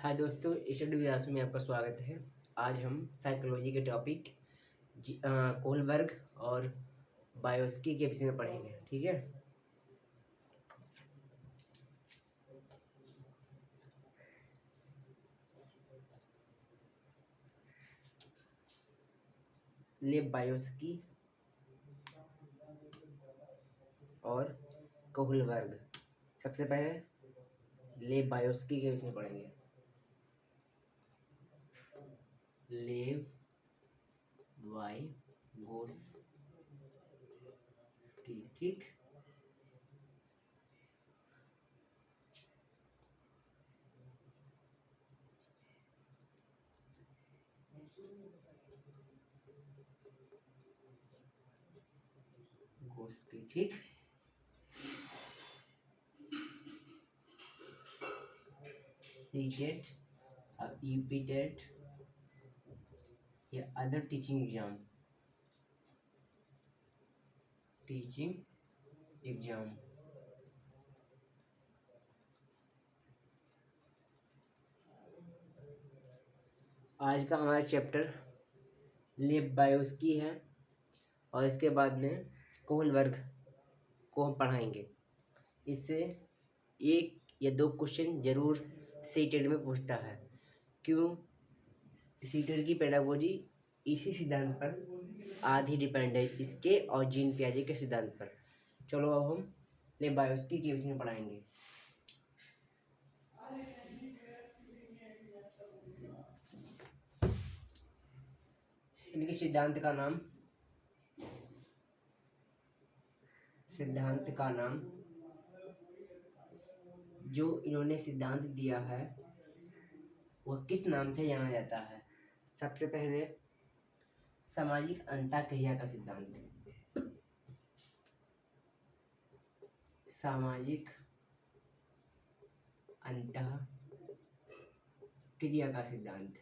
हाय दोस्तों, study class में आपका स्वागत है। आज हम साइकोलॉजी के टॉपिक कोहलबर्ग और बायोस्की के विषय में पढ़ेंगे। ठीक है। लेव बायोस्की और कोहलबर्ग। सबसे पहले लेव बायोस्की के विषय में पढ़ेंगे। लेव बायोस्की, ठीक। गोस्की, ठीक। सीटेट, ईपीटेट या अदर टीचिंग एग्जाम। आज का हमारा चैप्टर लेव बायोस्की है और इसके बाद में कोहलबर्ग को हम पढ़ाएंगे। इससे एक या दो क्वेश्चन जरूर सीटेट में पूछता है। क्यों? सीटेट की पेडागोजी इसी सिद्धांत पर आधी डिपेंड है, इसके और जीन पियाजे के सिद्धांत पर। चलो अब हम लेव बायोस्की के विषय में पढ़ाएंगे। इनके सिद्धांत का नाम जो इन्होंने सिद्धांत दिया है वह किस नाम से जाना जाता है? सबसे पहले सामाजिक अंतःक्रिया का सिद्धांत। सामाजिक अंतःक्रिया का सिद्धांत।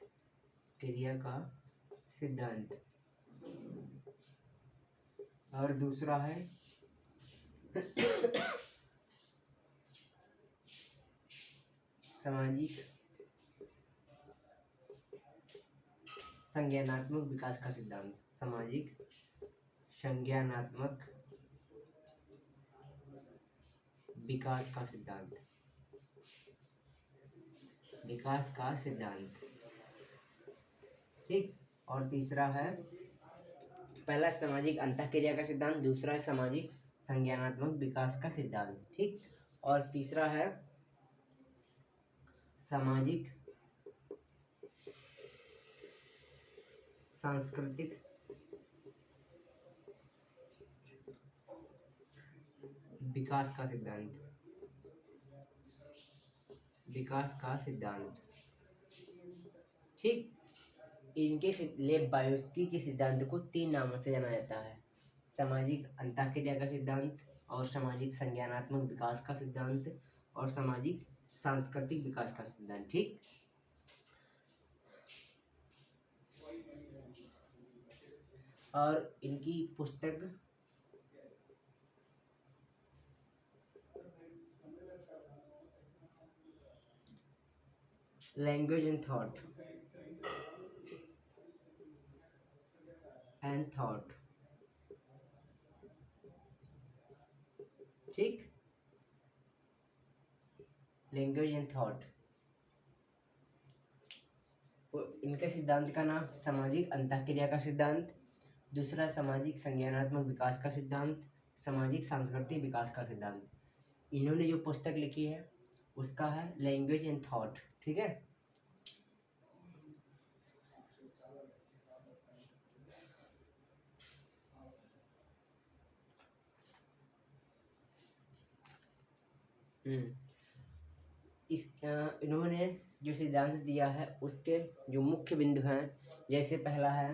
और दूसरा है सामाजिक संज्ञानात्मक विकास का सिद्धांत। सामाजिक संज्ञानात्मक विकास का सिद्धांत, ठीक। और तीसरा है, पहला सामाजिक अंतःक्रिया का सिद्धांत, दूसरा है सामाजिक संज्ञानात्मक विकास का सिद्धांत, ठीक। और तीसरा है सामाजिक सांस्कृतिक विकास का सिद्धांत, ठीक। इनके लेव बायोस्की के सिद्धांत को 3 नामों से जाना जाता है: सामाजिक अंतःक्रिया का सिद्धांत, और सामाजिक संज्ञानात्मक विकास का सिद्धांत, और सामाजिक सांस्कृतिक विकास का सिद्धांत, ठीक। और इनकी पुस्तक लैंग्वेज एंड थॉट, ठीक। Language and thought. इनके सिद्धांत का नाम सामाजिक अंतःक्रिया का सिद्धांत, दूसरा सामाजिक संज्ञानात्मक विकास का सिद्धांत, सामाजिक सांस्कृतिक विकास का सिद्धांत। इन्होंने जो पुस्तक लिखी है उसका है लैंग्वेज एंड थॉट, ठीक है। इन्होंने जो सिद्धांत दिया है उसके जो मुख्य बिंदु हैं, जैसे पहला है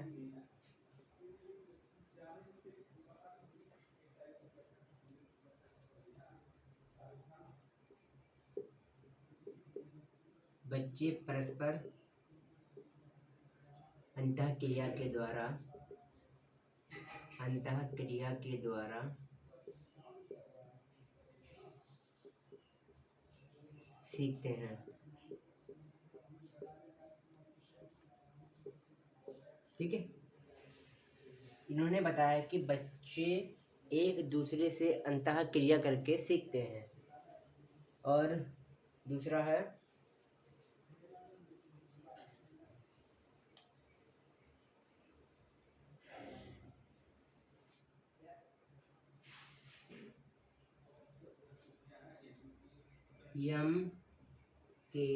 बच्चे परस्पर अंतःक्रिया के द्वारा सीखते हैं। ठीक है। इन्होंने बताया कि बच्चे एक दूसरे से अंतः क्रिया करके सीखते हैं। और दूसरा है यम के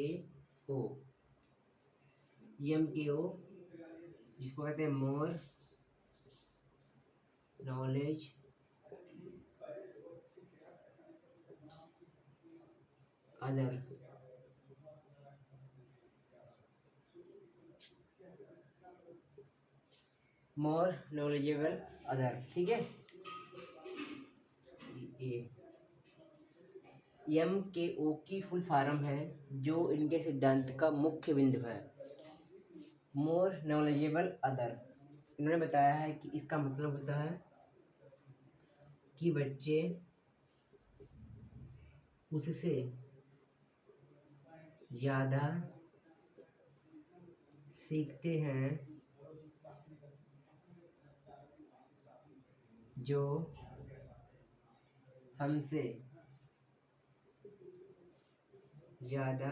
ओ। यम के ओ जिसको कहते हैं more knowledge other. More knowledgeable other, ठीक है। ये यम के ओ की फुल फॉर्म है जो इनके सिद्धांत का मुख्य बिंदु है। मोर नॉलेजेबल अदर, इन्होंने बताया है कि इसका मतलब होता है कि बच्चे उससे ज़्यादा सीखते हैं जो हमसे ज़्यादा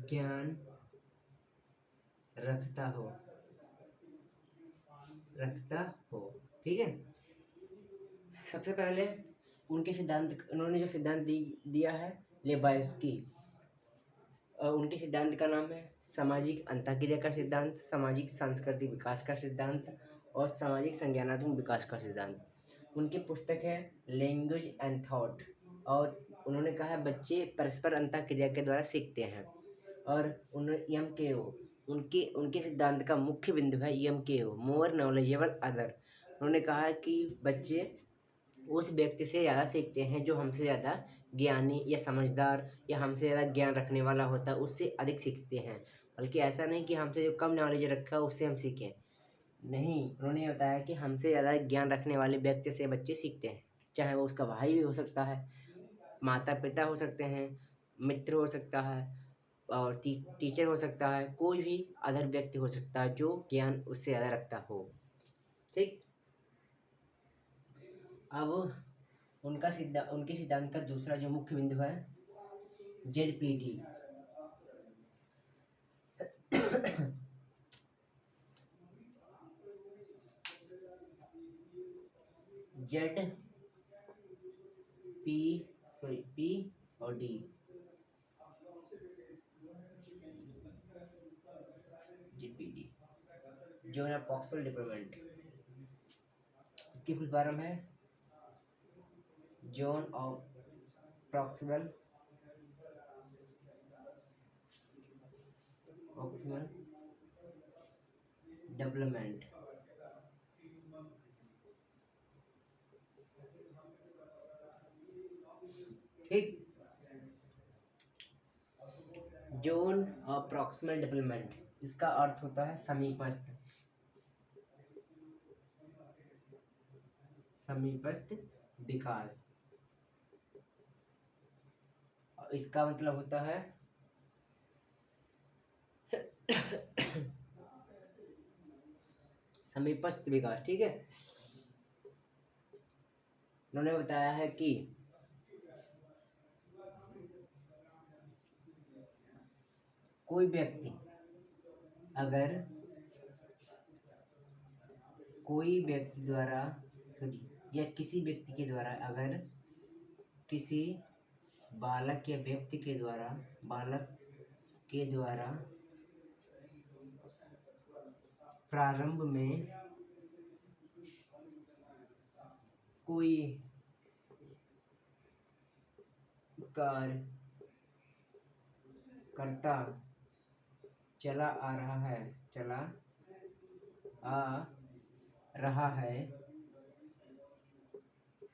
ज्ञान रखता हो, ठीक है। सबसे पहले उनके सिद्धांत, उन्होंने जो सिद्धांत दिया है लेबायोस्की, उनके सिद्धांत का नाम है सामाजिक अंतःक्रिया का सिद्धांत, सामाजिक सांस्कृतिक विकास का सिद्धांत और सामाजिक संज्ञानात्मक विकास का सिद्धांत। उनकी पुस्तक है लैंग्वेज एंड थॉट, और उन्होंने कहा है बच्चे परस्पर अंतःक्रिया के द्वारा सीखते हैं। और उन्होंने एम के ओ, उनके उनके सिद्धांत का मुख्य बिंदु है एम के ओ, मोर नॉलेजेबल अदर। उन्होंने कहा है कि बच्चे उस व्यक्ति से ज़्यादा सीखते हैं जो हमसे ज़्यादा ज्ञानी या समझदार या हमसे ज़्यादा ज्ञान रखने वाला होता है, उससे अधिक सीखते हैं। बल्कि ऐसा नहीं कि हमसे जो कम नॉलेज रखा है उससे हम सीखें, नहीं। उन्होंने बताया कि हमसे ज़्यादा ज्ञान रखने वाले व्यक्ति से बच्चे सीखते हैं, चाहे वो उसका भाई भी हो सकता है, माता पिता हो सकते हैं, मित्र हो सकता है, और टीचर हो सकता है, कोई भी अदर व्यक्ति हो सकता है जो ज्ञान उससे ज़्यादा रखता हो, ठीक। अब उनके सिद्धांत का दूसरा जो मुख्य बिंदु है जेड-पी-टी। जेड पी पी और डी, जेड-पी-डी जो है प्रॉक्सिमल डिप्लोयमेंट। इसकी फुल फॉर्म है जोन ऑफ प्रॉक्सिमल डेवलपमेंट, ठीक। जोन ऑफ प्रॉक्सिमल डेवलपमेंट, इसका अर्थ होता है समीपस्थ विकास। इसका मतलब होता है समीपस्थ विकास, ठीक है। उन्होंने बताया है कि कोई व्यक्ति अगर या किसी व्यक्ति के द्वारा अगर किसी बालक या व्यक्ति के द्वारा प्रारंभ में कोई कार्य करता चला आ रहा है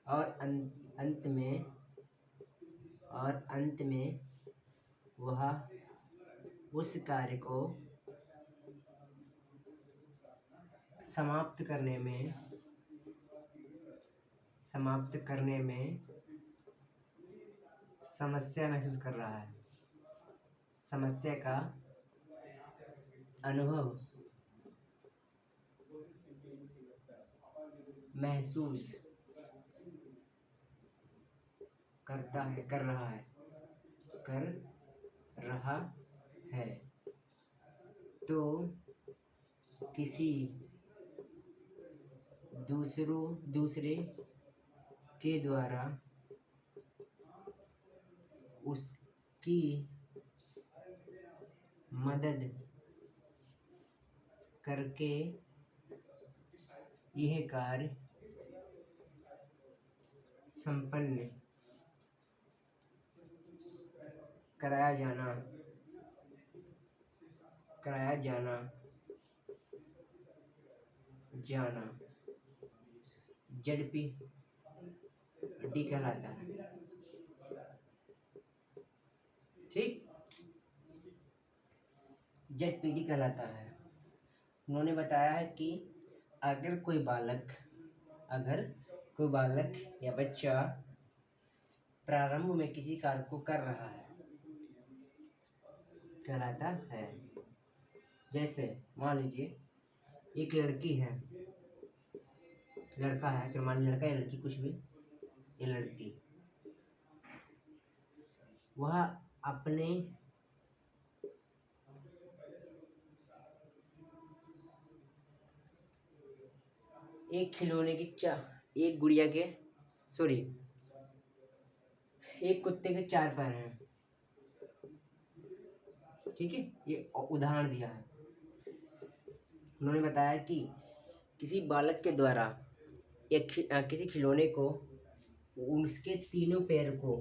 और अंत में वह उस कार्य को समाप्त करने में समस्या महसूस कर रहा है, समस्या का अनुभव महसूस करता है, कर रहा है, कर रहा है, तो किसी दूसरे के द्वारा उसकी मदद करके यह कार्य संपन्न कराया जाना ZPD कहलाता है। ठीक, ZPD कहलाता है। उन्होंने बताया है कि अगर कोई बालक या बच्चा प्रारंभ में किसी कार्य को कर रहा है, कहलाता है। जैसे मान लीजिए एक लड़की है, लड़का है, चलो मान लड़का या लड़की कुछ भी, ये लड़की, वह अपने एक खिलौने की एक गुड़िया के एक कुत्ते के 4 पैर हैं। ठीक है, ये उदाहरण दिया है। उन्होंने बताया कि किसी बालक के द्वारा किसी खिलौने को उसके तीनों पैर को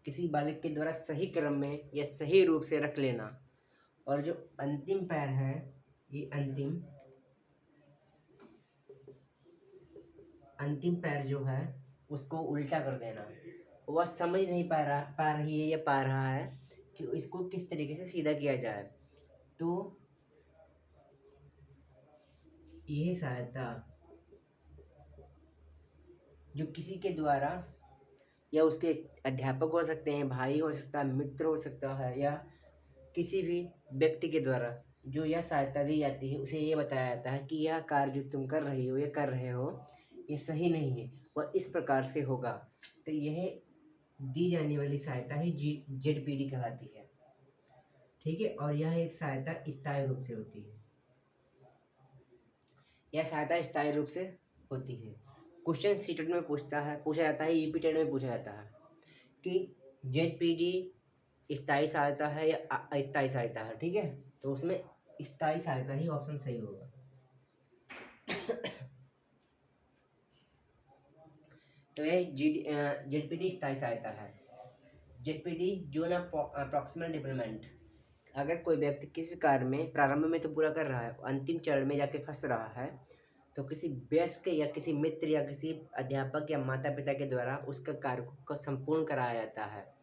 किसी बालक के द्वारा सही क्रम में या सही रूप से रख लेना, और जो अंतिम पैर है, ये अंतिम पैर जो है उसको उल्टा कर देना। वह समझ नहीं पा रही है या पा रहा है कि इसको किस तरीके से सीधा किया जाए, तो यह सहायता जो किसी के द्वारा, या उसके अध्यापक हो सकते हैं, भाई हो सकता है, मित्र हो सकता है, या किसी भी व्यक्ति के द्वारा जो यह सहायता दी जाती है, उसे ये बताया जाता है कि यह कार्य जो तुम कर रही हो या कर रहे हो ये सही नहीं है, वह इस प्रकार से होगा। तो यह दी जाने वाली सहायता ही ZPD कहलाती है। ठीक है, और यह एक सहायता स्थायी रूप से होती है। यह सहायता स्थायी रूप से होती है। क्वेश्चन सीटेट में पूछा जाता है, ईपीटेट में पूछा जाता है कि ZPD स्थायी सहायता है या अस्थायी सहायता है। ठीक है, तो उसमें स्थायी सहायता ही ऑप्शन सही होगा। तो यह ZPD स्थायी सहायता है। ZPD जोन अप्रॉक्सिमल डेवलपमेंट, अगर कोई व्यक्ति किसी कार्य में प्रारंभ में तो पूरा कर रहा है, अंतिम चरण में जाके फंस रहा है, तो किसी वयस्क या किसी मित्र या किसी अध्यापक या माता पिता के द्वारा उसका कार्य को संपूर्ण कराया जाता है,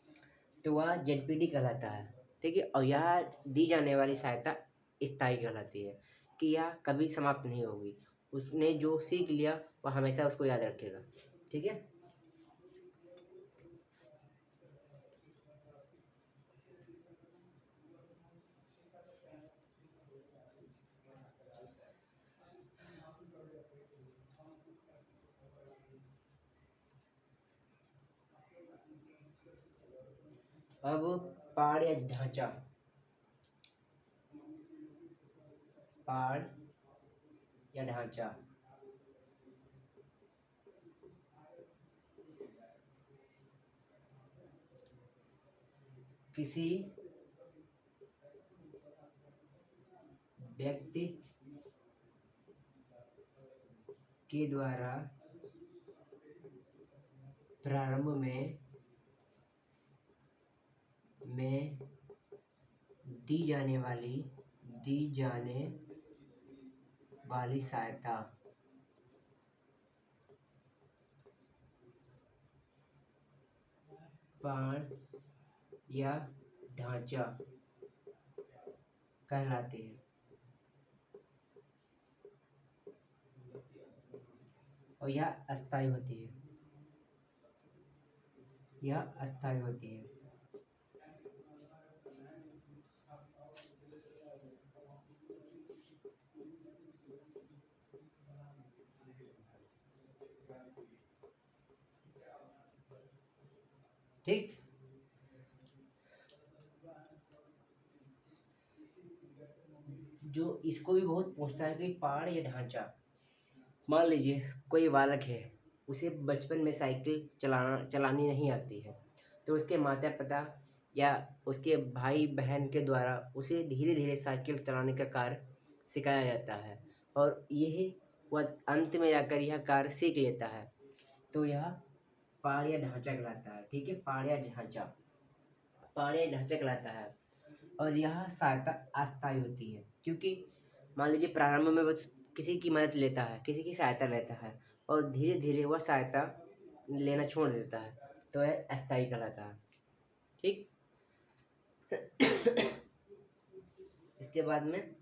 तो वह ZPD कहलाता है। ठीक है, और यह दी जाने वाली सहायता स्थायी कहलाती है कि यह कभी समाप्त नहीं होगी। उसने जो सीख लिया वह हमेशा उसको याद रखेगा। ठीक है, अब पाड़ या ढांचा, किसी व्यक्ति के द्वारा प्रारंभ में दी जाने वाली सहायता पाड़ या ढांचा कहलाती है, और यह अस्थायी होती है। ठीक। जो इसको भी बहुत पूछता है कि पहाड़ या ढांचा। मान लीजिए कोई बालक है, उसे बचपन में साइकिल चलानी नहीं आती है, तो उसके माता पिता या उसके भाई बहन के द्वारा उसे धीरे धीरे साइकिल चलाने का कार्य सिखाया जाता है, और यही वह अंत में जाकर यह कार्य सीख लेता है। तो यह पहाड़ या ढांचा कहलाता है। ठीक है, पहाड़ या ढांचा, पहाड़ या ढांचा कहलाता है। और यह सहायता अस्थायी होती है, क्योंकि मान लीजिए प्रारंभ में बस किसी की मदद लेता है, किसी की सहायता लेता है, और धीरे धीरे वह सहायता लेना छोड़ देता है, तो यह अस्थायी कहलाता है। ठीक। इसके बाद में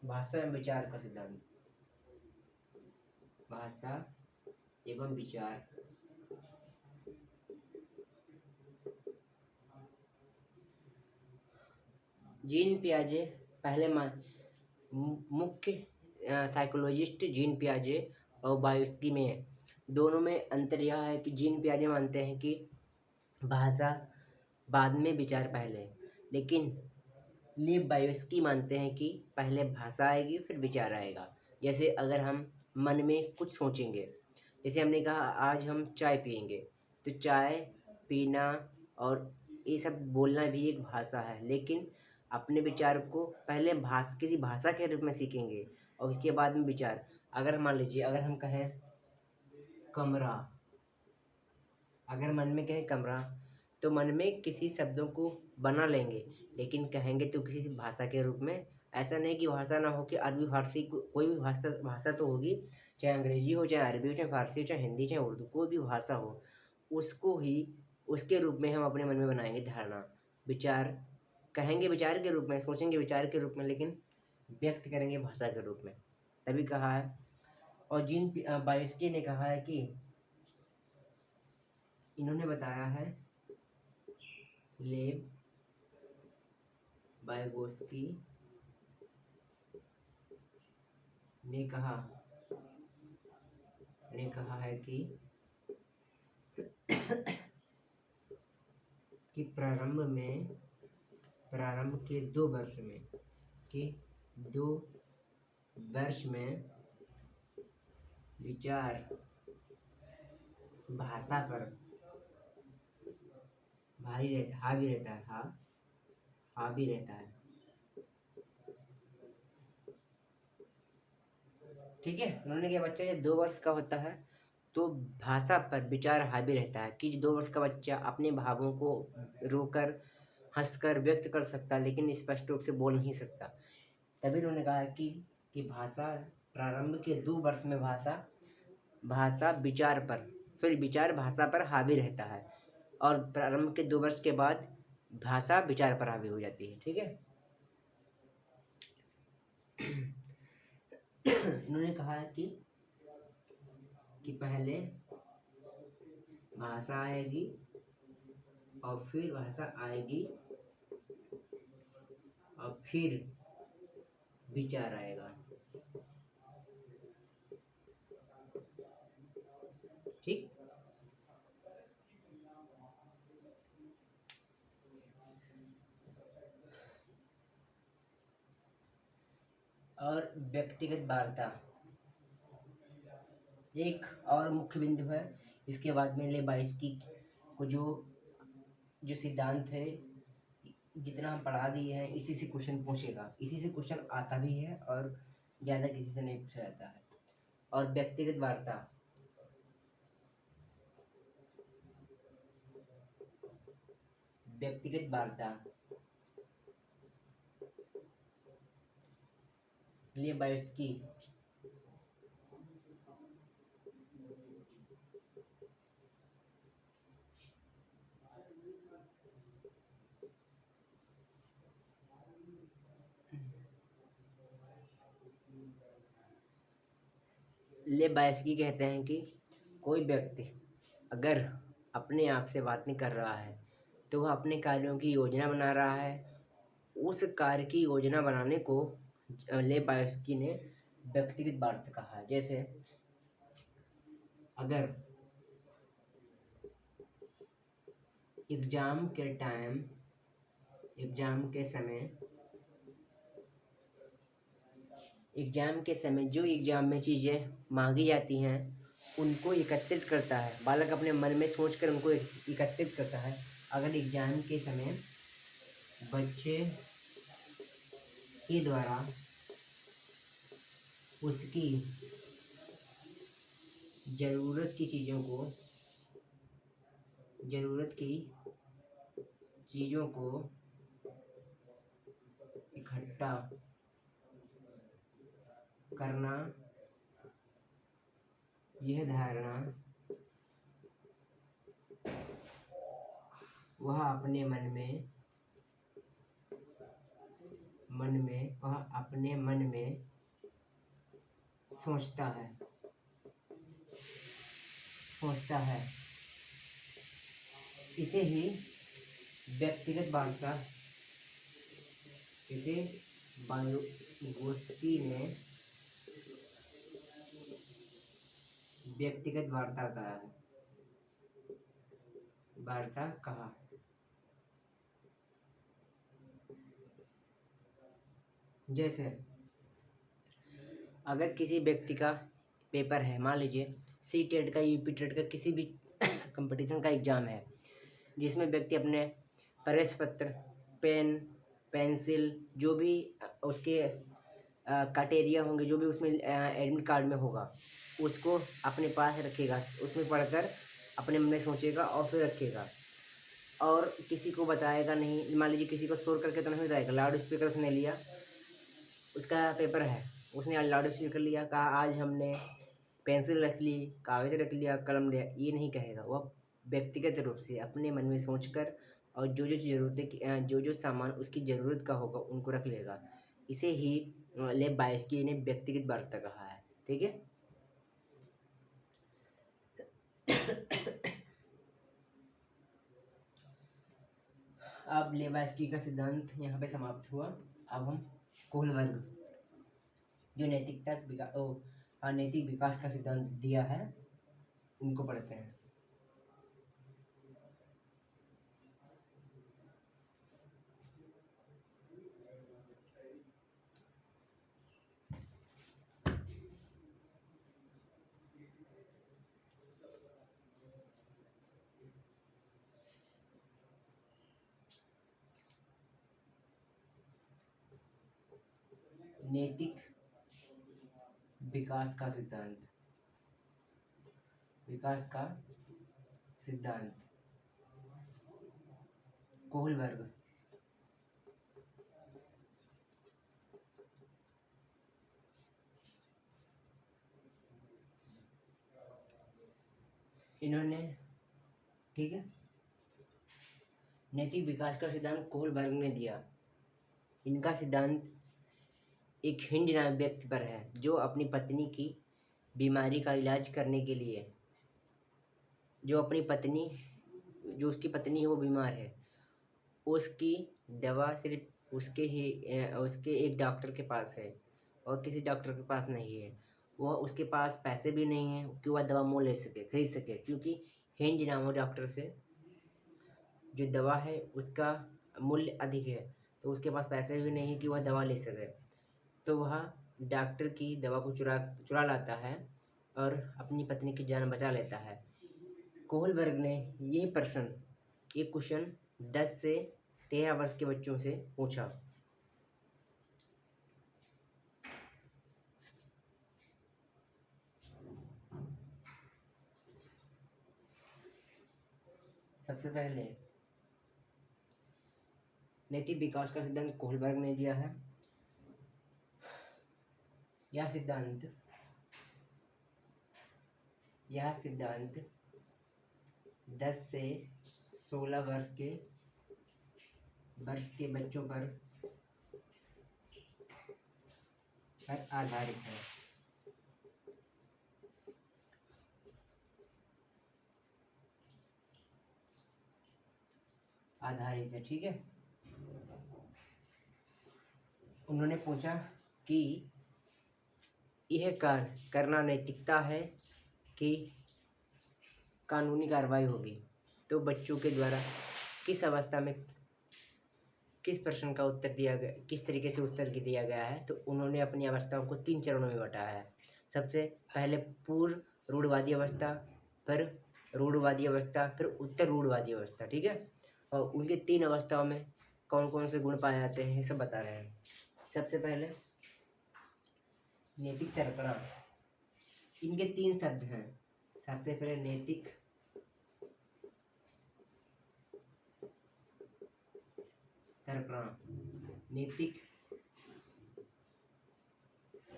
भाषा एवं विचार का सिद्धांत। भाषा एवं विचार। जीन पियाजे पहले मुख्य साइकोलॉजिस्ट जीन पियाजे और बायोस्की में, दोनों में अंतर यह है कि जीन पियाजे मानते हैं कि भाषा बाद में विचार पहले, लेकिन लीव बायोस्की मानते हैं कि पहले भाषा आएगी फिर विचार आएगा। जैसे अगर हम मन में कुछ सोचेंगे, जैसे हमने कहा आज हम चाय पियेंगे, तो चाय पीना और ये सब बोलना भी एक भाषा है, लेकिन अपने विचार को पहले किसी भाषा के रूप में सीखेंगे और उसके बाद में विचार। अगर मान लीजिए अगर हम कहें कमरा, अगर मन में कहें कमरा, तो मन में किसी शब्दों को बना लेंगे, लेकिन कहेंगे तो किसी भाषा के रूप में। ऐसा नहीं कि भाषा ना हो, कि अरबी फारसी कोई भी भाषा भाषा तो होगी, चाहे अंग्रेजी हो, चाहे अरबी हो, चाहे फारसी हो, चाहे हिंदी, चाहे उर्दू, कोई भी भाषा हो, उसको ही उसके रूप में हम अपने मन में बनाएंगे धारणा। विचार कहेंगे विचार के रूप में, सोचेंगे विचार के रूप में, लेकिन व्यक्त करेंगे भाषा के रूप में। तभी कहा है। और जीन बायोस्की ने कहा है कि इन्होंने बताया है, लेव बायोगोस्की ने कहा है कि प्रारंभ के 2 वर्ष में विचार भाषा पर हावी रहता है। ठीक है। उन्होंने क्या, बच्चा जब 2 वर्ष का होता है तो भाषा पर विचार हावी रहता है, कि 2 वर्ष का बच्चा अपने भावों को रोकर हंसकर व्यक्त कर सकता है, लेकिन स्पष्ट रूप से बोल नहीं सकता। तभी उन्होंने कहा कि भाषा प्रारंभ के 2 वर्ष में भाषा विचार पर, फिर विचार भाषा पर हावी रहता है, और प्रारंभ के 2 वर्ष के बाद भाषा विचार पर हावी हो जाती है। ठीक है। इन्होंने कहा है कि पहले भाषा आएगी और फिर भाषा आएगी और फिर विचार आएगा। ठीक। और व्यक्तिगत वार्ता एक और मुख्य बिंदु है। इसके बाद में ले 22 की को जो सिद्धांत है, जितना हम पढ़ा दिए हैं, इसी से क्वेश्चन पूछेगा, इसी से क्वेश्चन आता भी है और ज़्यादा किसी से नहीं पूछा जाता है। और व्यक्तिगत वार्ता, लिए बायोस्की कहते हैं कि कोई व्यक्ति अगर अपने आप से बात नहीं कर रहा है तो वह अपने कार्यों की योजना बना रहा है। उस कार्य की योजना बनाने को लेव बायोस्की ने व्यक्तिगत वार्ता कहा है। जैसे अगर एग्जाम के टाइम, एग्जाम के समय जो एग्जाम में चीज़ें मांगी जाती हैं उनको एकत्रित करता है। बालक अपने मन में सोचकर उनको एकत्रित करता है। अगर एग्जाम के समय बच्चे के द्वारा उसकी ज़रूरत की चीज़ों को इकट्ठा करना, यह धारणा वह अपने मन में सोचता है। इसे ही व्यक्तिगत वार्ता, इसे बायोगोस्की ने व्यक्तिगत वार्ता कहा। जैसे अगर किसी व्यक्ति का पेपर है, मान लीजिए सी टेट का, यूपी टेट का, किसी भी कंपटीशन का एग्ज़ाम है जिसमें व्यक्ति अपने प्रवेश पत्र, पेन, पेंसिल, जो भी उसके क्राइटेरिया होंगे, जो भी उसमें एडमिट कार्ड में होगा, उसको अपने पास रखेगा। उसमें पढ़कर अपने मन में सोचेगा और फिर रखेगा और किसी को बताएगा नहीं। मान लीजिए किसी को शोर करके तो नहीं बताएगा। लाउड स्पीकर उसने लिया, उसका पेपर है, उसने लाउड स्पीकर लिया, कहा आज हमने पेंसिल रख ली, कागज़ रख लिया, कलम लिया, ये नहीं कहेगा। वह व्यक्तिगत रूप से अपने मन में सोचकर और जो सामान उसकी ज़रूरत का होगा उनको रख लेगा। इसे ही लेव बायोस्की ने व्यक्तिगत वार्ता कहा है। ठीक है। अब लेव बायोस्की का सिद्धांत यहाँ पे समाप्त हुआ। अब हम कोहलबर्ग जो नैतिक विकास का सिद्धांत दिया है उनको पढ़ते हैं। नैतिक विकास का सिद्धांत कोहलबर्ग। इन्होंने, ठीक है, नैतिक विकास का सिद्धांत कोहलबर्ग ने दिया। इनका सिद्धांत एक हिंद नामक व्यक्ति पर है जो अपनी पत्नी की बीमारी का इलाज करने के लिए, जो उसकी पत्नी है वो बीमार है, उसकी दवा सिर्फ उसके एक डॉक्टर के पास है और किसी डॉक्टर के पास नहीं है। वह उसके पास पैसे भी नहीं है कि वह दवा खरीद सके, क्योंकि हिंद नामक डॉक्टर से जो दवा है उसका मूल्य अधिक है, तो उसके पास पैसे भी नहीं है कि वह दवा ले सके। तो वह डॉक्टर की दवा को चुरा लाता है और अपनी पत्नी की जान बचा लेता है। कोहलबर्ग ने ये क्वेश्चन 10 से 13 वर्ष के बच्चों से पूछा। सबसे पहले नैतिक विकास का सिद्धांत कोहलबर्ग ने दिया है। यह सिद्धांत 10 से 16 वर्ष के बच्चों पर आधारित है। सही से, ठीक है। उन्होंने पूछा कि यह कार्य करना नैतिकता है कि कानूनी कार्रवाई होगी। तो बच्चों के द्वारा किस अवस्था में किस प्रश्न का उत्तर दिया गया, किस तरीके से उत्तर दिया गया है, तो उन्होंने अपनी अवस्थाओं को 3 चरणों में बांटा है। सबसे पहले पूर्व रूढ़वादी अवस्था, फिर रूढ़वादी अवस्था, फिर उत्तर रूढ़वादी अवस्था, ठीक है। और उनके 3 अवस्थाओं में कौन कौन से गुण पाए जाते हैं ये सब बता रहे हैं। सबसे पहले नैतिक तर्कणा, इनके 3 शब्द हैं। सबसे पहले नैतिक तर्कणा, नैतिक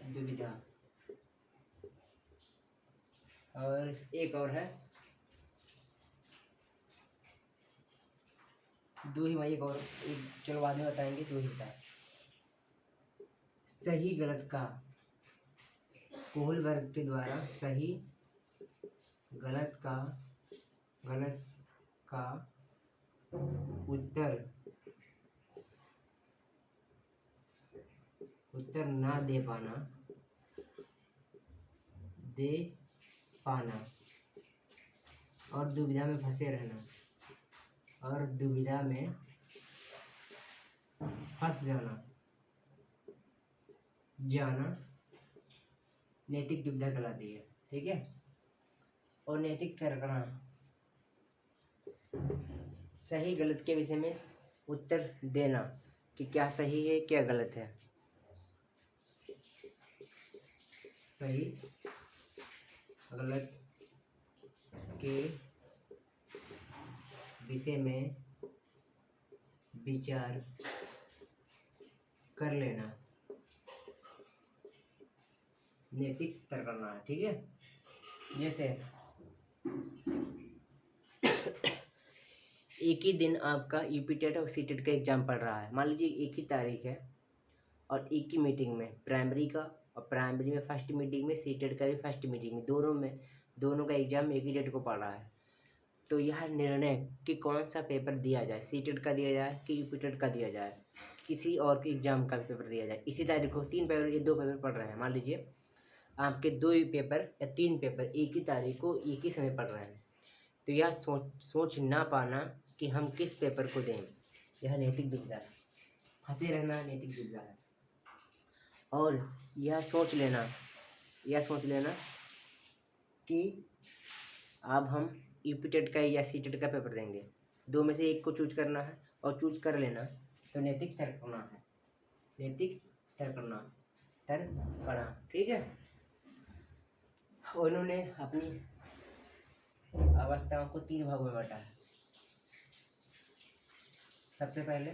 दुविधा, और एक और है दो ही, एक और चलो बाद में बताएंगे, दो ही बताए। सही गलत का कोहलबर्ग के द्वारा सही गलत का उत्तर ना दे पाना और दुविधा में फंसे रहना और दुविधा में फंस जाना नैतिक दुविधा कहलाती है, ठीक है। और नैतिक तर्कणा सही गलत के विषय में उत्तर देना कि क्या सही है क्या गलत है। सही गलत के विषय में विचार कर लेना नैतिक तर्कणा, ठीक है। जैसे एक ही दिन आपका यूपी टेट और सी टेट का एग्जाम पड़ रहा है। मान लीजिए एक ही तारीख है और एक ही मीटिंग में प्राइमरी का, और प्राइमरी में फर्स्ट मीटिंग में सी टेट का भी फर्स्ट मीटिंग में, दोनों का एग्जाम एक ही डेट को पड़ रहा है। तो यह निर्णय कि कौन सा पेपर दिया जाए, सी टेट का दिया जाए कि यूपी टेट का दिया जाए, किसी और के एग्जाम का पेपर दिया जाए, इसी तारीख को 3 पेपर, ये 2 पेपर पढ़ रहे हैं। मान लीजिए आपके 2 ही पेपर या 3 पेपर एक ही तारीख को एक ही समय पढ़ रहे हैं, तो यह सोच ना पाना कि हम किस पेपर को दें, यह नैतिक दुविधा है। फंसे रहना नैतिक दुविधा है। और यह सोच लेना कि अब हम यूपी टेट का या सी टेट का पेपर देंगे, 2 में से एक को चूज करना है और चूज कर लेना, तो नैतिक तर्कणा है, नैतिक तर्कणा, ठीक है। उन्होंने अपनी अवस्थाओं को 3 भागों में बांटा है। सबसे पहले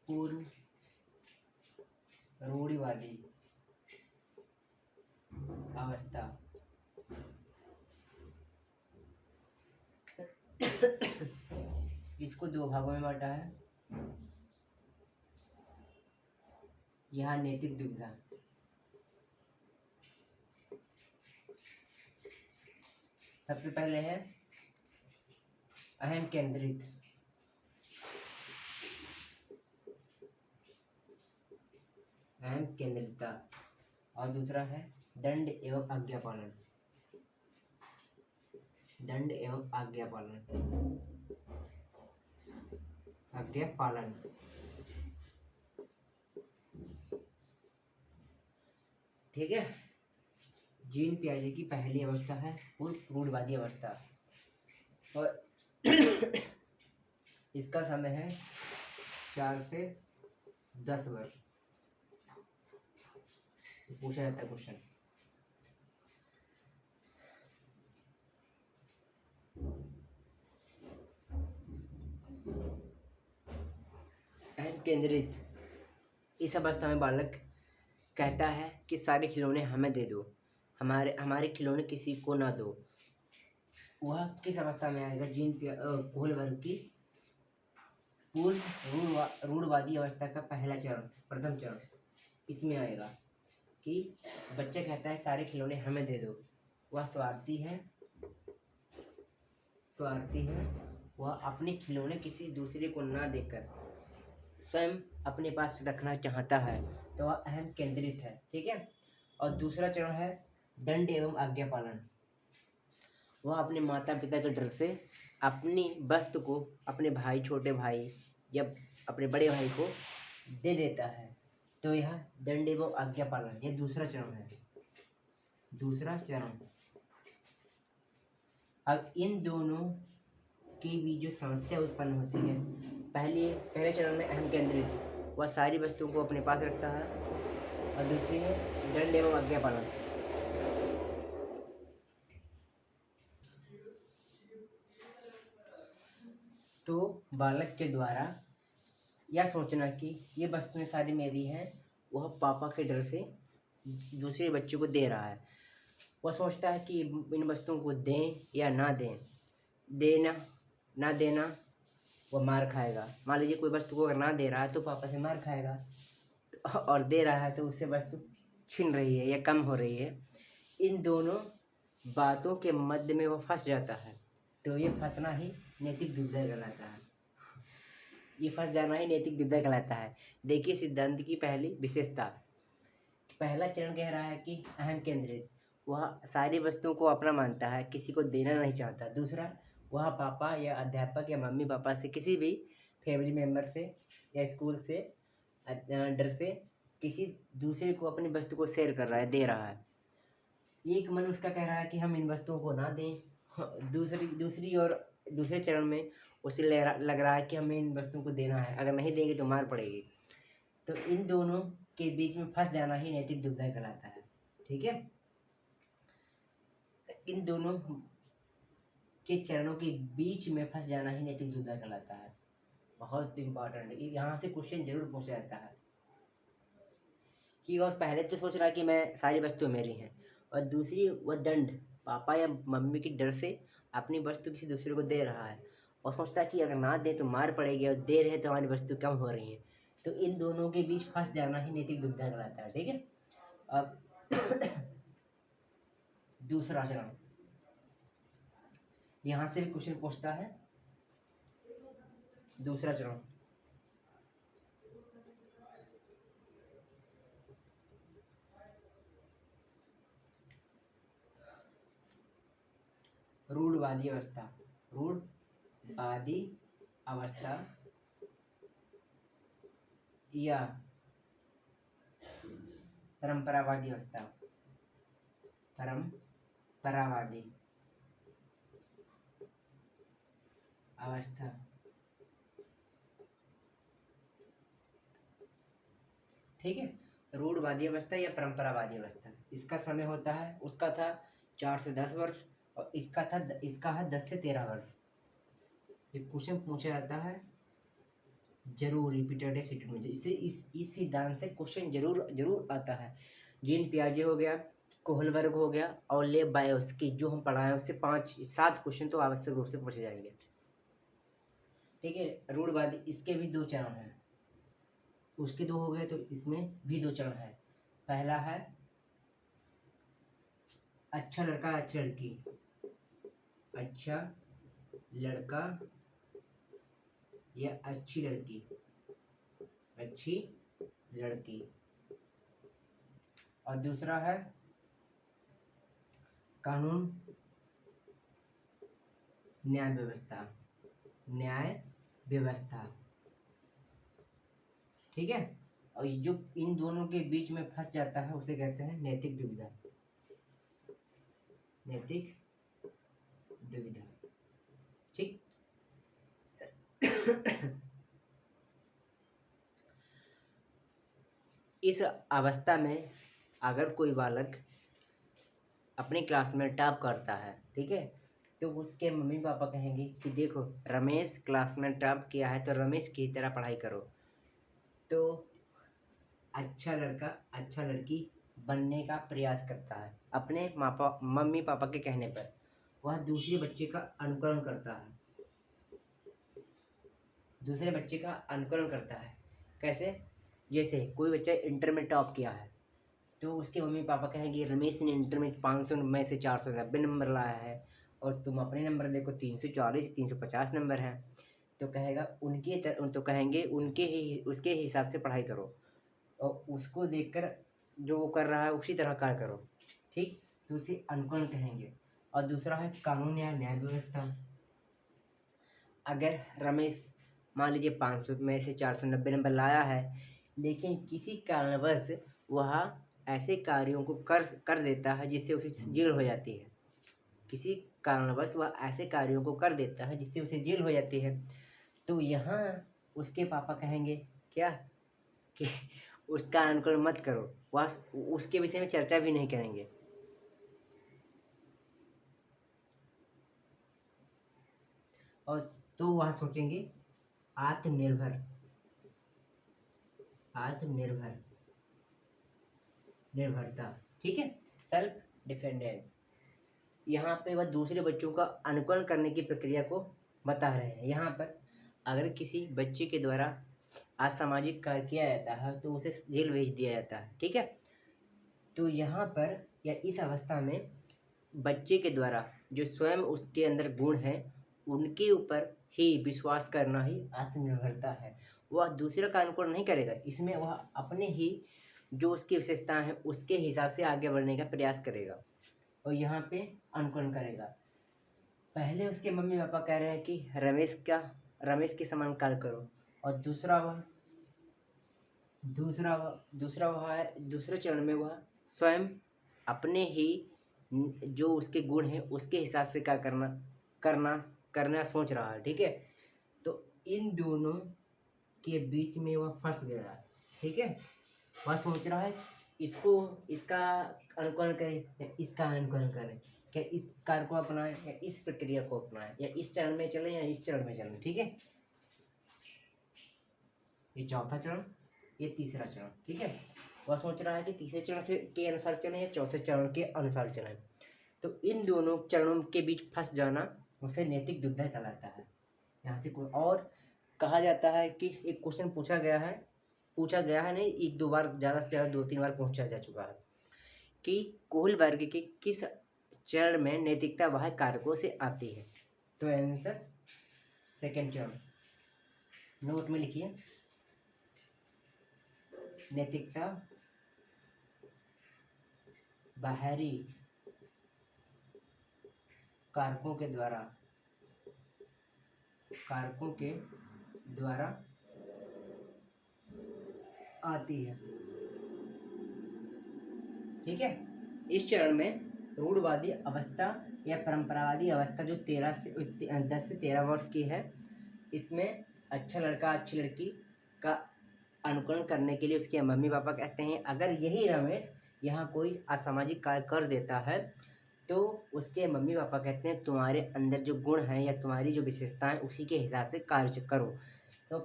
पूर्व रूढ़िवादी अवस्था, इसको 2 भागों में बांटा है। यह नैतिक दुविधा, सबसे पहले है अहम केंद्रितता, और दूसरा है दंड एवं आज्ञा पालन, ठीक है। जीन पियाजे की पहली अवस्था है पूर्व रूढ़िवादी अवस्था, और इसका समय है 4 से 10 वर्ष। पूछा जाता है क्वेश्चन। अहम केंद्रित, इस अवस्था में बालक कहता है कि सारे खिलौने हमें दे दो, हमारे खिलौने किसी को ना दो। वह किस अवस्था में आएगा? कोहलबर्ग की पूर्व रूढ़वादी अवस्था का प्रथम चरण इसमें आएगा। कि बच्चा कहता है सारे खिलौने हमें दे दो। वह स्वार्थी है, वह अपने खिलौने किसी दूसरे को ना देकर स्वयं अपने पास रखना चाहता है, तो वह अहम केंद्रित है। ठीक है। और दूसरा चरण है दंड एवं आज्ञा पालन। वह अपने माता पिता के डर से अपनी वस्तु को अपने भाई, छोटे भाई या अपने बड़े भाई को दे देता है, तो यह दंड एवं आज्ञा पालन, यह दूसरा चरण है। दूसरा चरण। अब इन दोनों के बीच जो समस्या उत्पन्न होती है, पहले चरण में अहम केंद्रित, वह सारी वस्तुओं को अपने पास रखता है, और दूसरी है दंड एवं आज्ञा पालन। तो बालक के द्वारा यह सोचना कि ये वस्तुएं सारी मेरी हैं, वह पापा के डर से दूसरे बच्चों को दे रहा है। वह सोचता है कि इन वस्तुओं को दें या ना दें, देना ना देना वह मार खाएगा। मान लीजिए कोई वस्तु को अगर ना दे रहा है तो पापा से मार खाएगा, और दे रहा है तो उससे वस्तु छिन रही है या कम हो रही है। इन दोनों बातों के मध्य में वह फंस जाता है, तो ये फंसना ही नैतिक दुविधा कहलाता है। ये फंस जाना ही नैतिक दुविधा कहलाता है। देखिए सिद्धांत की पहली विशेषता। पहला चरण कह रहा है कि अहम केंद्रित, वह सारी वस्तुओं को अपना मानता है, किसी को देना नहीं चाहता। दूसरा, वह पापा या अध्यापक या मम्मी पापा से, किसी भी फैमिली मेम्बर से या स्कूल से डर से किसी दूसरे को अपनी वस्तु को शेयर कर रहा है, दे रहा है। एक मन उसका कह रहा है कि हम इन वस्तुओं को ना दें। दूसरे चरण में उसे लग रहा है कि हमें इन वस्तुओं को देना है, अगर नहीं देंगे तो मार पड़ेगी। तो इन दोनों के बीच में फंस जाना ही नैतिक दुविधा कहलाता है। ठीक है। इन दोनों के चरणों के बीच में फंस जाना ही नैतिक दुविधा कहलाता है। बहुत इंपॉर्टेंट है, यहाँ से क्वेश्चन जरूर पूछा जाता है कि और पहले तो सोच रहा है कि मैं सारी वस्तुएं मेरी हैं, और दूसरी वह दंड, पापा या मम्मी के डर से अपनी वस्तु किसी दूसरे को दे रहा है, और सोचता है कि अगर ना दे तो मार पड़ेगी, और दे रहे तो हमारी वस्तु कम हो रही है। तो इन दोनों के बीच फंस जाना ही नैतिक दुविधा कहलाता है। ठीक है। अब दूसरा चरण, यहाँ से भी क्वेश्चन पूछता है। दूसरा चरण, रूढ़वादी अवस्था। रूढ़वादी अवस्था या परंपरावादी अवस्था। परंपरावादी अवस्था। ठीक है। रूढ़वादी अवस्था या परंपरावादी अवस्था, इसका समय होता है, उसका था 4 से 10 वर्ष, और इसका है 10 से 13 वर्ष। ये क्वेश्चन पूछा जाता है जरूर रिपीटेड सिटी में। इससे इस सिद्धांत से क्वेश्चन जरूर आता है। जीन पियाजे हो गया, कोहलबर्ग हो गया, और लेव बायोस्की जो हम पढ़ाए उससे 5-7 क्वेश्चन तो आवश्यक रूप से पूछे जाएंगे। ठीक है। रूढ़वादी, इसके भी 2 चरण हैं, उसके 2 हो गए तो इसमें भी 2 चरण है। पहला है अच्छा लड़का अच्छी लड़की। अच्छा लड़का या अच्छी लड़की। और दूसरा है कानून न्याय व्यवस्था। ठीक है। और जो इन दोनों के बीच में फंस जाता है उसे कहते हैं नैतिक दुविधा। ठीक। इस अवस्था में अगर कोई बालक अपनी क्लास में टॉप करता है, ठीक है, तो उसके मम्मी पापा कहेंगे कि देखो रमेश क्लास में टॉप किया है तो रमेश की तरह पढ़ाई करो। तो अच्छा लड़का अच्छा लड़की बनने का प्रयास करता है अपने मम्मी पापा के कहने पर। वह दूसरे बच्चे का अनुकरण करता है। कैसे? जैसे कोई बच्चा इंटर में टॉप किया है तो उसके मम्मी पापा कहेंगे रमेश ने इंटर में 500 में से 490 नंबर लाया है और तुम अपने नंबर देखो 340 350 नंबर हैं। तो कहेगा तो कहेंगे उनके ही उसके हिसाब से पढ़ाई करो और उसको देखकर जो वो कर रहा है उसी तरह कार्य करो। ठीक, तो उसे अनुकरण कहेंगे। और दूसरा है कानून या न्याय व्यवस्था। अगर रमेश मान लीजिए 500 में से 490 नंबर लाया है, लेकिन किसी कारणवश वह ऐसे कार्यों को कर देता है जिससे उसे जेल हो जाती है, किसी कारणवश वह ऐसे कार्यों को कर देता है जिससे उसे जेल हो जाती है, तो यहाँ उसके पापा कहेंगे क्या कि उसका अनुकरण मत करो, वह उसके विषय में चर्चा भी नहीं करेंगे। और तो वह सोचेंगे आत्मनिर्भर निर्भरता। ठीक है, सेल्फ डिपेंडेंस। यहाँ पे वह दूसरे बच्चों का अनुकरण करने की प्रक्रिया को बता रहे हैं। यहाँ पर अगर किसी बच्चे के द्वारा असामाजिक कार्य किया जाता है तो उसे जेल भेज दिया जाता है। ठीक है, तो यहाँ पर या इस अवस्था में बच्चे के द्वारा जो स्वयं उसके अंदर गुण हैं उनके ऊपर ही विश्वास करना ही आत्मनिर्भरता है। वह दूसरे का अनुकरण नहीं करेगा, इसमें वह अपने ही जो उसकी विशेषताएं हैं उसके हिसाब से आगे बढ़ने का प्रयास करेगा और यहाँ पे अनुकरण करेगा। पहले उसके मम्मी पापा कह रहे हैं कि रमेश के समान कार्य करो, और दूसरे चरण में वह स्वयं अपने ही जो उसके गुण हैं उसके हिसाब से क्या करना सोच रहा है। ठीक है, तो इन दोनों के बीच में वह फंस गया है। ठीक है, वह सोच रहा है इसका अनुकरण करें या इसका अनुकरण करें, क्या इस कार्य को अपनाएं या इस प्रक्रिया को अपनाएं, या इस चरण में चलें या इस चरण में चलें। ठीक है, ये चौथा चरण, ये तीसरा चरण। ठीक है, वह सोच रहा है कि तीसरे चरण के अनुसार चलें या चौथे चरण के अनुसार चलें। तो इन दोनों चरणों के बीच फंस जाना उसे नैतिक दुविधा कहलाता है। यहाँ से कोई और कहा जाता है कि एक क्वेश्चन पूछा गया है नहीं, एक दो बार, ज़्यादा से ज़्यादा 2-3 बार पूछा जा चुका है कि कोहल वर्ग के किस चरण में नैतिकता वह कारकों से आती है। तो आंसर सेकंड चरण, नोट में लिखिए, नैतिकता बाहरी कारकों के द्वारा आती है। ठीक है, इस चरण में रूढ़वादी अवस्था या परंपरावादी अवस्था जो 10 से 13 वर्ष की है, इसमें अच्छा लड़का अच्छी लड़की का अनुकरण करने के लिए उसके मम्मी पापा कहते हैं अगर यही रमेश यहाँ कोई असामाजिक कार्य कर देता है तो उसके मम्मी पापा कहते हैं तुम्हारे अंदर जो गुण हैं या तुम्हारी जो विशेषताएं उसी के हिसाब से कार्य करो। तो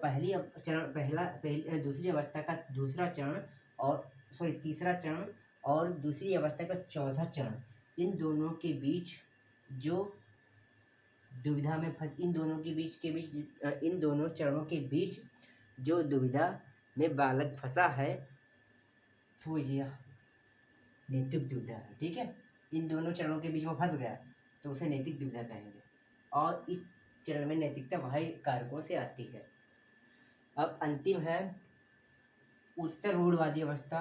दूसरी अवस्था का दूसरा चरण और तीसरा चरण और दूसरी अवस्था का चौथा चरण, इन दोनों के बीच जो दुविधा में इन दोनों चरणों के बीच जो दुविधा में बालक फंसा है तो यह नैतिक दुविधा है। ठीक है, इन दोनों चरणों के बीच में फंस गया तो उसे नैतिक दुविधा कहेंगे, और इस चरण में नैतिकता बाह्य कारकों से आती है। अब अंतिम है उत्तर रूढ़वादी अवस्था,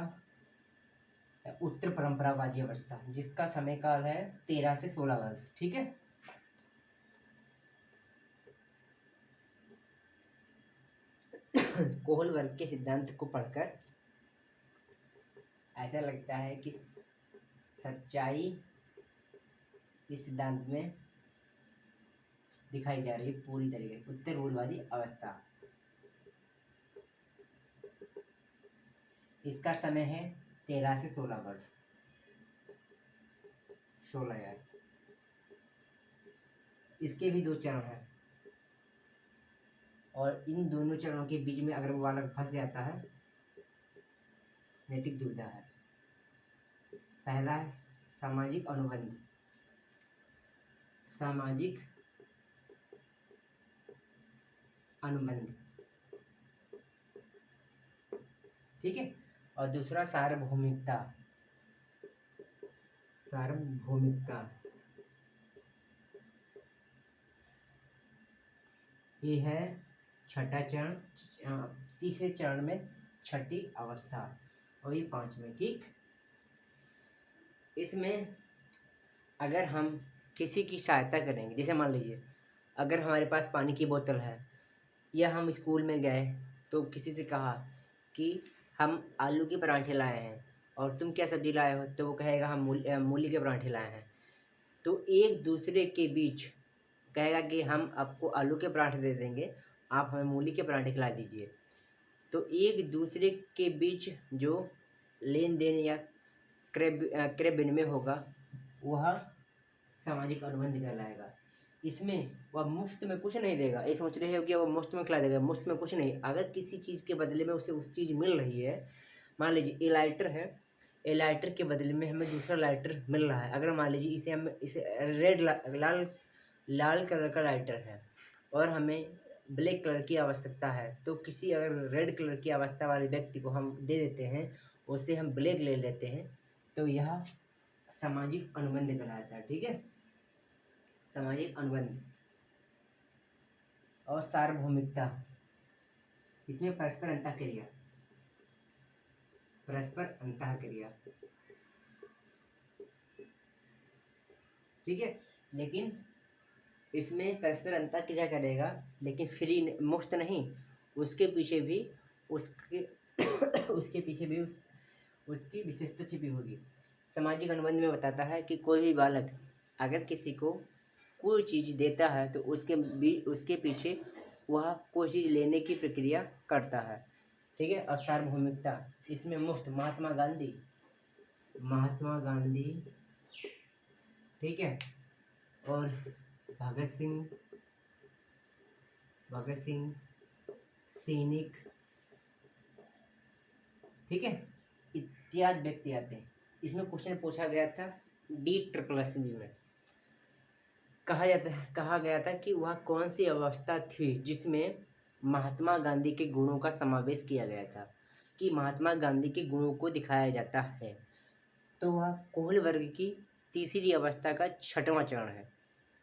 उत्तर परंपरावादी अवस्था, जिसका समय काल है 13 से 16 वर्ष। ठीक है, कोहल वर्ग के सिद्धांत को पढ़कर ऐसा लगता है कि सच्चाई इस सिद्धांत में दिखाई जा रही है पूरी तरीके से। उत्तर रूढ़वादी अवस्था, इसका समय है 13 से 16 वर्ष, 16 यार। इसके भी 2 चरण हैं और इन दोनों चरणों के बीच में अगर वो बालक फंस जाता है नैतिक दुविधा है। पहला है सामाजिक अनुबंध, ठीक है, और दूसरा सार्वभौमिकता, सार्वभौमिकता, ये है छठा चरण, तीसरे चरण में छठी अवस्था और ये पांचवें। ठीक, इसमें अगर हम किसी की सहायता करेंगे, जैसे मान लीजिए अगर हमारे पास पानी की बोतल है या हम स्कूल में गए तो किसी से कहा कि हम आलू के पराठे लाए हैं और तुम क्या सब्जी लाए हो, तो वो कहेगा हम मूली के पराठे लाए हैं। तो एक दूसरे के बीच कहेगा कि हम आपको आलू के पराठे दे देंगे, आप हमें मूली के पराठे खिला दीजिए। तो एक दूसरे के बीच जो लेन देन या क्रय विनिमय होगा वह सामाजिक अनुबंध कहलाएगा। इसमें वह मुफ्त में कुछ नहीं देगा, ये सोच रहे हो कि वह मुफ्त में खिला देगा, मुफ्त में कुछ नहीं। अगर किसी चीज़ के बदले में उसे उस चीज़ मिल रही है, मान लीजिए ये लाइटर है, ये लाइटर के बदले में हमें दूसरा लाइटर मिल रहा है। अगर मान लीजिए इसे लाल कलर का लाइटर है और हमें ब्लैक कलर की आवश्यकता है, तो किसी अगर रेड कलर की अवस्था वाले व्यक्ति को हम दे देते हैं, उससे हम ब्लैक ले लेते हैं, तो यह सामाजिक अनुबंध कहलाता है। ठीक है, सामाजिक अनुबंध। और सार्वभौमिकता, इसमें परस्पर अंतःक्रिया, परस्पर अंतःक्रिया। ठीक है, लेकिन इसमें परस्पर अंतःक्रिया करेगा लेकिन फ्री मुफ्त नहीं, उसके पीछे भी उसके उसके पीछे भी उसकी विशेषता छिपी होगी। सामाजिक अनुबंध में बताता है कि कोई भी बालक अगर किसी को कोई चीज़ देता है तो उसके पीछे वह कोई चीज़ लेने की प्रक्रिया करता है। ठीक है, और सार्वभौमिकता, इसमें मुफ्त, महात्मा गांधी, ठीक है, और भगत सिंह सैनिक, ठीक है, इत्यादि व्यक्ति आते हैं। इसमें क्वेश्चन पूछा गया था DSSB में, कहा गया था कि वह कौन सी अवस्था थी जिसमें महात्मा गांधी के गुणों का समावेश किया गया था, कि महात्मा गांधी के गुणों को दिखाया जाता है। तो वह कोहल वर्ग की तीसरी अवस्था का छठवां चरण है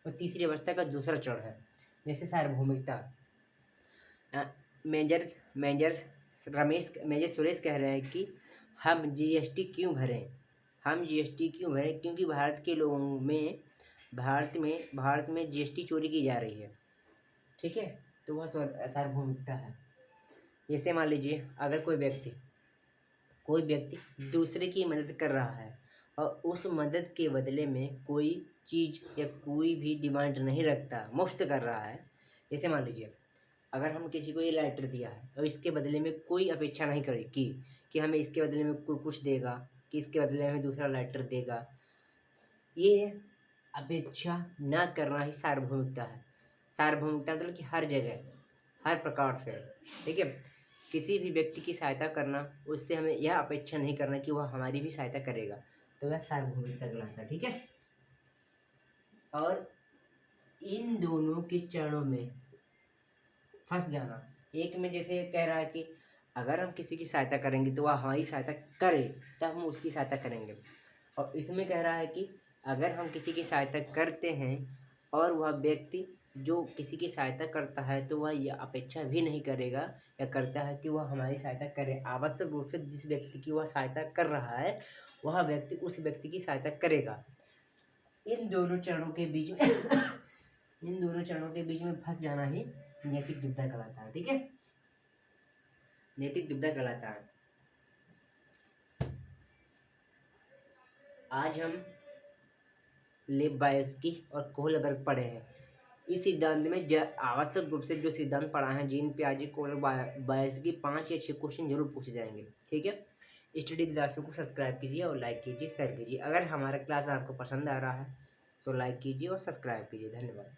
और तीसरी अवस्था का दूसरा चरण है। जैसे सार्वभौमिकता, मेजर सुरेश कह रहे हैं कि हम जीएसटी क्यों भरें, क्योंकि भारत में जीएसटी चोरी की जा रही है। ठीक है, तो वह सार्वभौमिकता है। जैसे मान लीजिए अगर कोई व्यक्ति दूसरे की मदद कर रहा है और उस मदद के बदले में कोई चीज़ या कोई भी डिमांड नहीं रखता, मुफ्त कर रहा है। जैसे मान लीजिए अगर हम किसी को ये लाइटर दिया है और इसके बदले में कोई अपेक्षा नहीं करे कि हमें इसके बदले में कोई कुछ देगा, कि इसके बदले में हमें दूसरा लाइटर देगा, ये अपेक्षा न करना ही सार्वभौमिकता है। सार्वभौमिकता मतलब कि हर जगह, हर प्रकार से, ठीक है, किसी भी व्यक्ति की सहायता करना, उससे हमें यह अपेक्षा नहीं करना कि वह हमारी भी सहायता करेगा, तो वह सार्वभौमिकता कहलाता है। ठीक है, और इन दोनों के चरणों में फंस जाना, एक में जैसे कह रहा है कि अगर हम किसी की सहायता करेंगे तो वह हमारी सहायता करे तब हम उसकी सहायता करेंगे, और इसमें कह रहा है कि अगर हम किसी की सहायता करते हैं और वह व्यक्ति जो किसी की सहायता करता है तो वह यह अपेक्षा भी नहीं करेगा या करता है कि वह हमारी सहायता करे, आवश्यक रूप से जिस व्यक्ति की वह सहायता कर रहा है वह व्यक्ति उस व्यक्ति की सहायता करेगा। इन दोनों चरणों के बीच में फंस जाना ही नैतिक दुविधा कहलाता है। ठीक है, नैतिक दुविधा कहलाता है। आज हम लेब्बायस्की और कोहलबर्ग पढ़े हैं। इस सिद्धांत में आवश्यक रूप से जो सिद्धांत पढ़ा है, जीन पियाजे, कोहलबर्ग, 5 या 6 क्वेश्चन जरूर पूछे जाएंगे। ठीक है, स्टडी विद्यार्थियों को सब्सक्राइब कीजिए और लाइक कीजिए, शेयर कीजिए। अगर हमारा क्लास आपको पसंद आ रहा है तो लाइक कीजिए और सब्सक्राइब कीजिए। धन्यवाद।